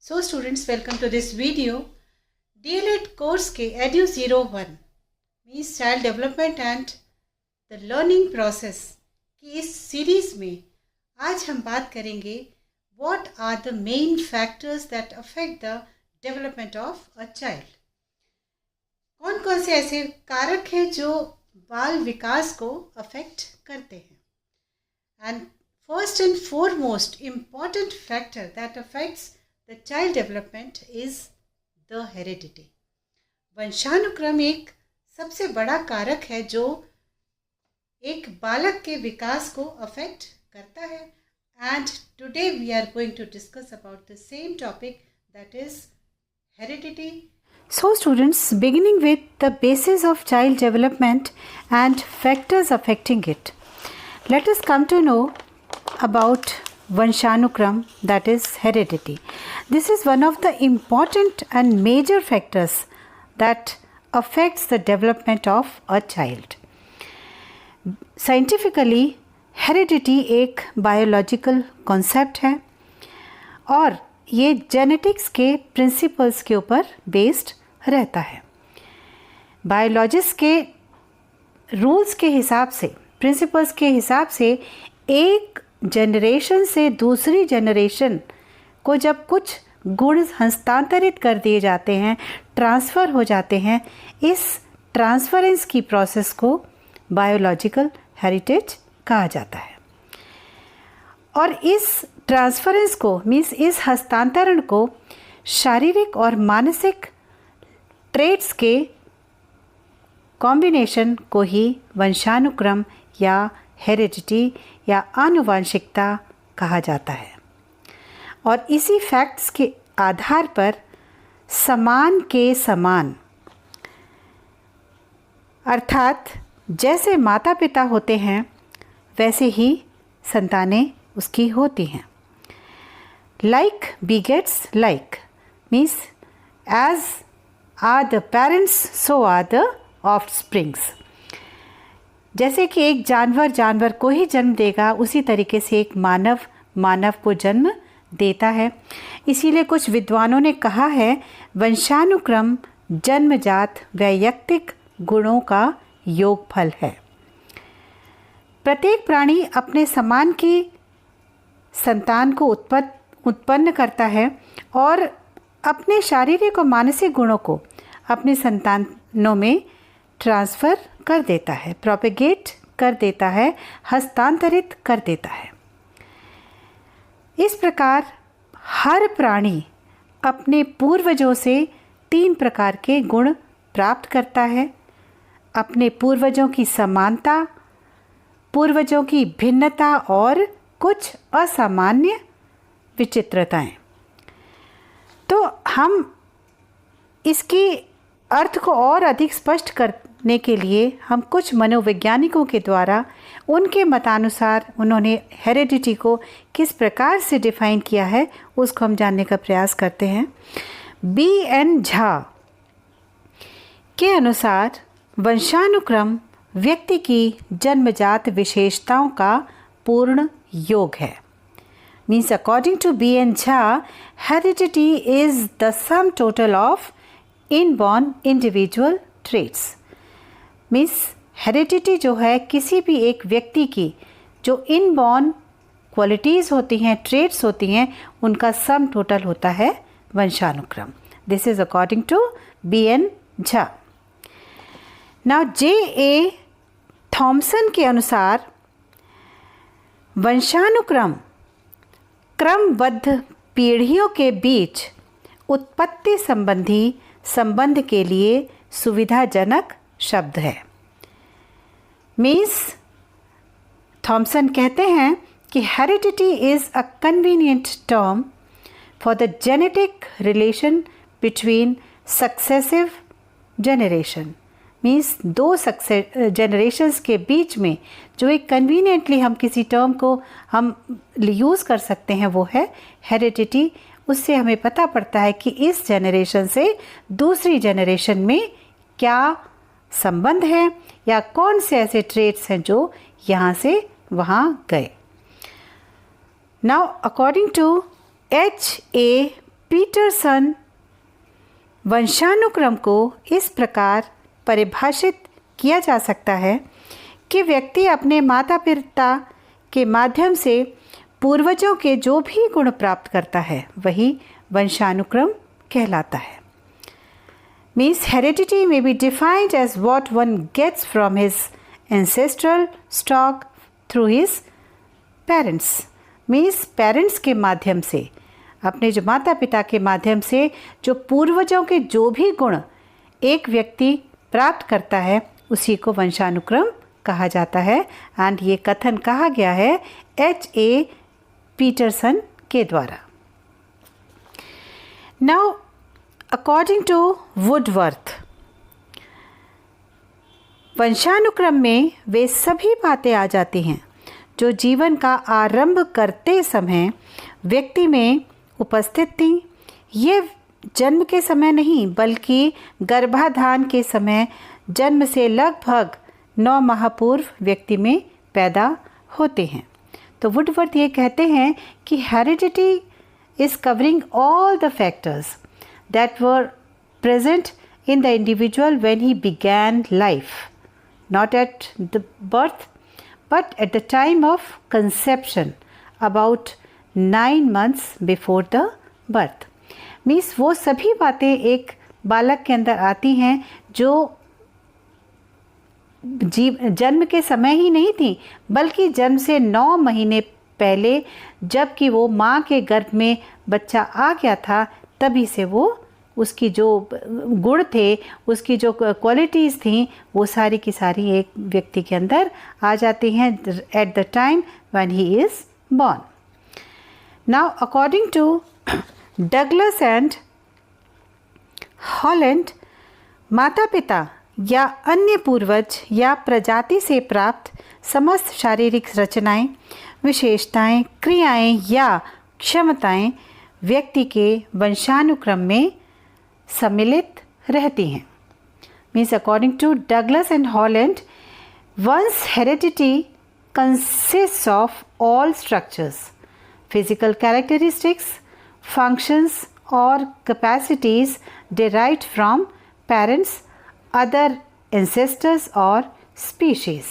So students, welcome to this video. DLED course के Edu 01 means child development and the learning process की इस series में आज हम बात करेंगे what are the main factors that affect the development of a child. कौन कौन से ऐसे कारक हैं जो बाल विकास को अफेक्ट करते हैं. And first and foremost important factor that affects the child development is the heredity. वंशानुक्रम एक सबसे बड़ा कारक है जो एक बालक के विकास को अफेक्ट करता है. And today we are going to discuss about the same topic, that is heredity. So students, beginning with the basis of child development and factors affecting it, let us come to know about Vanshanukram, that is heredity. This is one of the important and major factors that affects the development of a child. Scientifically, heredity एक biological concept है और ये genetics के principles के ऊपर based रहता है. Biologist के रूल्स के हिसाब से, प्रिंसिपल्स के हिसाब से एक जनरेशन से दूसरी जनरेशन को जब कुछ गुण हस्तांतरित कर दिए जाते हैं, ट्रांसफ़र हो जाते हैं, इस ट्रांसफरेंस की प्रोसेस को बायोलॉजिकल हेरिटेज कहा जाता है. और इस ट्रांसफरेंस को मीन्स इस हस्तांतरण को शारीरिक और मानसिक ट्रेट्स के कॉम्बिनेशन को ही वंशानुक्रम या हेरिडिटी या आनुवांशिकता कहा जाता है. और इसी फैक्ट्स के आधार पर समान के समान, अर्थात जैसे माता पिता होते हैं वैसे ही संतानें उसकी होती हैं. Like begets like means as are the parents so are the offsprings. जैसे कि एक जानवर को ही जन्म देगा, उसी तरीके से एक मानव को जन्म देता है. इसीलिए कुछ विद्वानों ने कहा है वंशानुक्रम जन्मजात वैयक्तिक गुणों का योगफल है. प्रत्येक प्राणी अपने समान की संतान को उत्पन्न करता है और अपने शारीरिक और मानसिक गुणों को अपनी संतानों में ट्रांसफ़र कर देता है, प्रोपेगेट कर देता है, हस्तांतरित कर देता है. इस प्रकार हर प्राणी अपने पूर्वजों से 3 प्रकार के गुण प्राप्त करता है. अपने पूर्वजों की समानता, पूर्वजों की भिन्नता और कुछ असामान्य विचित्रताएं. तो हम इसकी अर्थ को और अधिक स्पष्ट करने के लिए हम कुछ मनोवैज्ञानिकों के द्वारा उनके मतानुसार उन्होंने हेरिडिटी को किस प्रकार से डिफाइन किया है उसको हम जानने का प्रयास करते हैं. B.N. झा के अनुसार वंशानुक्रम व्यक्ति की जन्मजात विशेषताओं का पूर्ण योग है. Means according to B.N. Jha, heredity is the sum total of inborn individual traits. Means heredity जो है किसी भी एक व्यक्ति की जो इनबॉर्न क्वालिटीज़ होती हैं, ट्रेट्स होती हैं, उनका सम टोटल होता है वंशानुक्रम. This is according to B.N. Jha. Now J.A. Thomson के अनुसार वंशानुक्रम क्रमबद्ध पीढ़ियों के बीच उत्पत्ति संबंधी संबंध के लिए सुविधाजनक शब्द है. मीन्स थॉमसन कहते हैं कि heredity is a convenient term for the genetic relation between successive generation. Means 2 generations के बीच में जो एक कन्वीनियंटली हम किसी टर्म को हम यूज़ कर सकते हैं वो है हेरिडिटी. उससे हमें पता पड़ता है कि इस जनरेशन से दूसरी जनरेशन में क्या संबंध है या कौन से ऐसे ट्रेट्स हैं जो यहाँ से वहाँ गए. Now according to H.A. Peterson वंशानुक्रम को इस प्रकार परिभाषित किया जा सकता है कि व्यक्ति अपने माता पिता के माध्यम से पूर्वजों के जो भी गुण प्राप्त करता है वही वंशानुक्रम कहलाता है। Means heredity may be defined as what one gets from his ancestral stock through his parents. Means parents के माध्यम से, अपने जो माता पिता के माध्यम से जो पूर्वजों के जो भी गुण एक व्यक्ति प्राप्त करता है उसी को वंशानुक्रम कहा जाता है। एंड ये कथन कहा गया है H.A. पीटरसन के द्वारा। नाउ अकॉर्डिंग टू वुडवर्थ, वंशानुक्रम में वे सभी बातें आ जाती हैं जो जीवन का आरंभ करते समय व्यक्ति में उपस्थित थी। ये जन्म के समय नहीं बल्कि गर्भाधान के समय, जन्म से लगभग 9 माह पूर्व व्यक्ति में पैदा होते हैं। तो वुडवर्थ ये कहते हैं कि heredity is covering all the factors that were present in the individual when he began life, not at the birth but at the time of conception, about 9 months before the birth. Means वो सभी बातें एक बालक के अंदर आती हैं जो जन्म के समय ही नहीं थी बल्कि जन्म से 9 महीने पहले, जबकि वो माँ के गर्भ में बच्चा आ गया था, तभी से वो उसकी जो गुण थे, उसकी जो क्वालिटीज़ थी, वो सारी की सारी एक व्यक्ति के अंदर आ जाती हैं at the time when he is born. Now according to Douglas and Holland, माता पिता या अन्य पूर्वज या प्रजाति से प्राप्त समस्त शारीरिक रचनाएं, विशेषताएं, क्रियाएं या क्षमताएं व्यक्ति के वंशानुक्रम में सम्मिलित रहती हैं। Means according to Douglas and Holland, one's heredity consists of all structures, physical characteristics, functions or capacities derived from parents, other ancestors or species.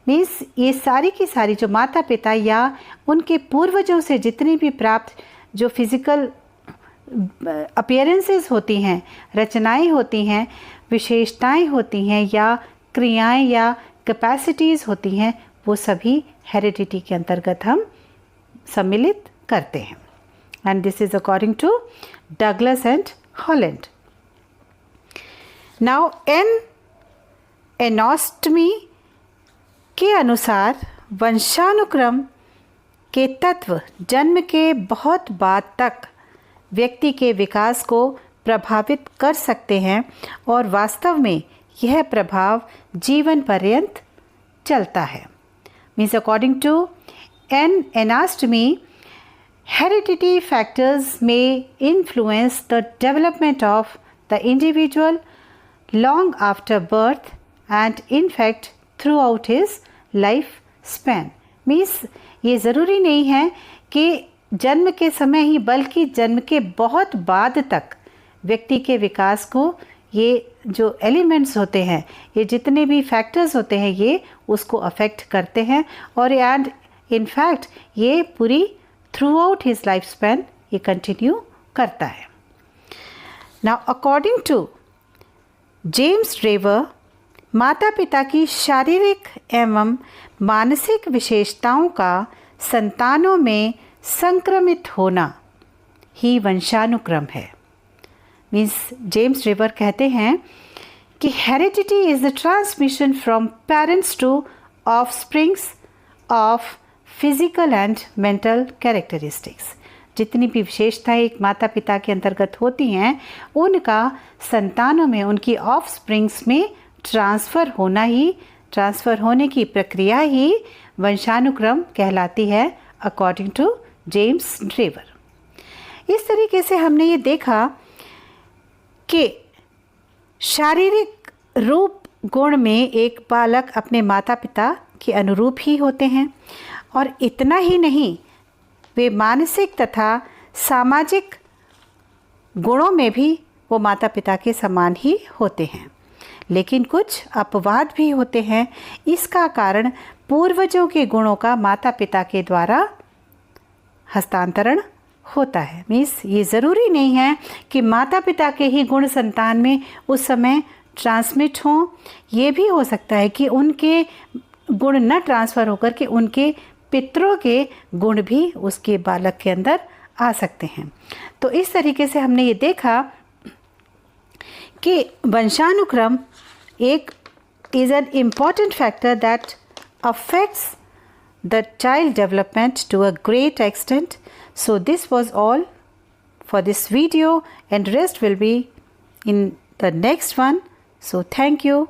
Means ये सारी की सारी जो माता पिता या उनके पूर्वजों से जितनी भी प्राप्त जो फिज़िकल अपीयरेंसेस होती हैं, रचनाएं होती हैं, विशेषताएं होती हैं या क्रियाएं या कैपेसिटीज़ होती हैं, वो सभी हेरिडिटी के अंतर्गत हम सम्मिलित करते हैं। And this is according to Douglas and Holland. Now Anastasi के अनुसार वंशानुक्रम के तत्व जन्म के बहुत बाद तक व्यक्ति के विकास को प्रभावित कर सकते हैं और वास्तव में यह प्रभाव जीवन पर्यंत चलता है। Means according to Anastasi, heredity factors may influence the development of the individual long after birth and in fact throughout his life span. Means ये ज़रूरी नहीं है कि जन्म के समय ही बल्कि जन्म के बहुत बाद तक व्यक्ति के विकास को ये जो एलिमेंट्स होते हैं, ये जितने भी फैक्टर्स होते हैं, ये उसको अफेक्ट करते हैं और एंड इन फैक्ट ये पूरी throughout his life span ये कंटिन्यू करता है। Now according to James Drever, माता पिता की शारीरिक एवं मानसिक विशेषताओं का संतानों में संक्रमित होना ही वंशानुक्रम है। मीन्स जेम्स ड्रेवर कहते हैं कि heredity is the transmission from parents to offsprings of physical and mental characteristics. जितनी भी विशेषताएं एक माता पिता के अंतर्गत होती हैं उनका संतानों में, उनकी ऑफस्प्रिंग्स में ट्रांसफ़र होने की प्रक्रिया ही वंशानुक्रम कहलाती है अकॉर्डिंग टू जेम्स ड्रेवर। इस तरीके से हमने ये देखा कि शारीरिक रूप गुण में एक बालक अपने माता पिता के अनुरूप ही होते हैं और इतना ही नहीं, वे मानसिक तथा सामाजिक गुणों में भी वो माता पिता के समान ही होते हैं, लेकिन कुछ अपवाद भी होते हैं। इसका कारण पूर्वजों के गुणों का माता पिता के द्वारा हस्तांतरण होता है। मीन्स ये ज़रूरी नहीं है कि माता पिता के ही गुण संतान में उस समय ट्रांसमिट हों। ये भी हो सकता है कि उनके गुण न ट्रांसफ़र होकर के उनके पितरों के गुण भी उसके बालक के अंदर आ सकते हैं। तो इस तरीके से हमने ये देखा कि वंशानुक्रम एक is an important factor that affects the child development to a great extent. So this was all for this video, and rest will be in the next one. So thank you.